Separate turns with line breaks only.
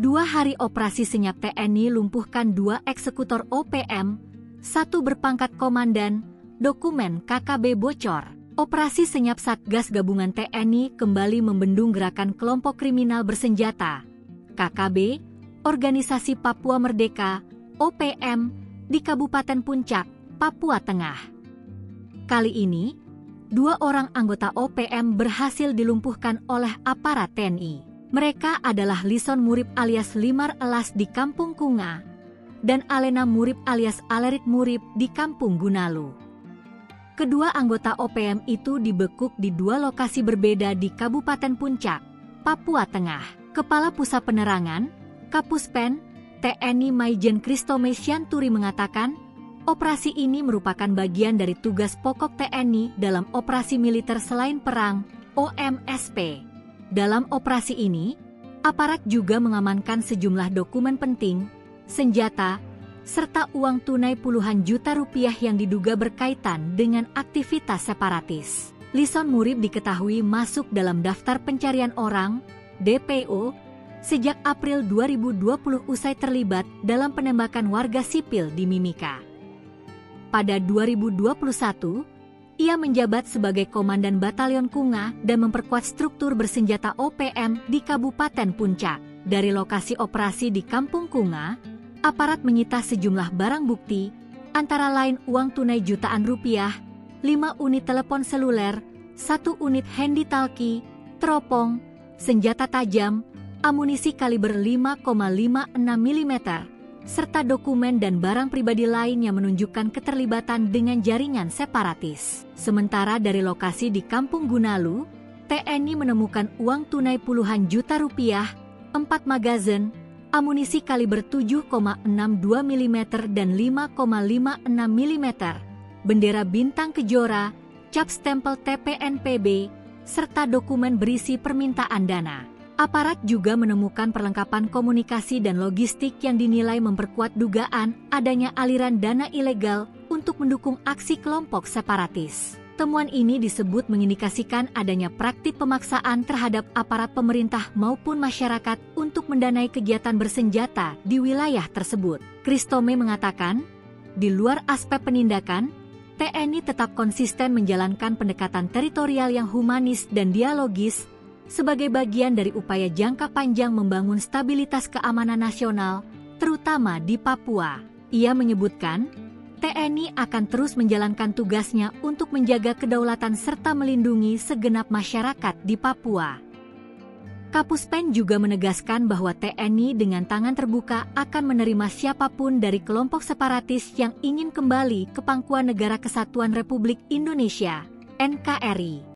2 hari operasi senyap TNI lumpuhkan 2 eksekutor OPM, 1 berpangkat komandan, dokumen KKB bocor. Operasi senyap Satgas Gabungan TNI kembali membendung gerakan kelompok kriminal bersenjata, KKB, Organisasi Papua Merdeka, OPM, di Kabupaten Puncak, Papua Tengah. Kali ini, 2 orang anggota OPM berhasil dilumpuhkan oleh aparat TNI. Mereka adalah Lison Murib alias Limar Elas di Kampung Kunga dan Alena Murib alias Alerit Murib di Kampung Gunalu. Kedua anggota OPM itu dibekuk di 2 lokasi berbeda di Kabupaten Puncak, Papua Tengah. Kepala Pusat Penerangan, Kapuspen, TNI Maijen Kristome Sianturi mengatakan, operasi ini merupakan bagian dari tugas pokok TNI dalam operasi militer selain perang, OMSP. Dalam operasi ini, aparat juga mengamankan sejumlah dokumen penting, senjata, serta uang tunai puluhan juta rupiah yang diduga berkaitan dengan aktivitas separatis. Lison Murib diketahui masuk dalam daftar pencarian orang, DPO, sejak April 2020 usai terlibat dalam penembakan warga sipil di Mimika. Pada 2021, ia menjabat sebagai Komandan Batalion Kunga dan memperkuat struktur bersenjata OPM di Kabupaten Puncak. Dari lokasi operasi di Kampung Kunga, aparat menyita sejumlah barang bukti, antara lain uang tunai jutaan rupiah, 5 unit telepon seluler, 1 unit handy talkie, teropong, senjata tajam, amunisi kaliber 5,56 mm, serta dokumen dan barang pribadi lain yang menunjukkan keterlibatan dengan jaringan separatis. Sementara dari lokasi di Kampung Gunalu, TNI menemukan uang tunai puluhan juta rupiah, 4 magazin, amunisi kaliber 7,62 mm dan 5,56 mm, bendera bintang kejora, cap stempel TPNPB, serta dokumen berisi permintaan dana. Aparat juga menemukan perlengkapan komunikasi dan logistik yang dinilai memperkuat dugaan adanya aliran dana ilegal untuk mendukung aksi kelompok separatis. Temuan ini disebut mengindikasikan adanya praktik pemaksaan terhadap aparat pemerintah maupun masyarakat untuk mendanai kegiatan bersenjata di wilayah tersebut. Kristome mengatakan, di luar aspek penindakan, TNI tetap konsisten menjalankan pendekatan teritorial yang humanis dan dialogis sebagai bagian dari upaya jangka panjang membangun stabilitas keamanan nasional, terutama di Papua. Ia menyebutkan, TNI akan terus menjalankan tugasnya untuk menjaga kedaulatan serta melindungi segenap masyarakat di Papua. Kapuspen juga menegaskan bahwa TNI dengan tangan terbuka akan menerima siapapun dari kelompok separatis yang ingin kembali ke pangkuan Negara Kesatuan Republik Indonesia, NKRI.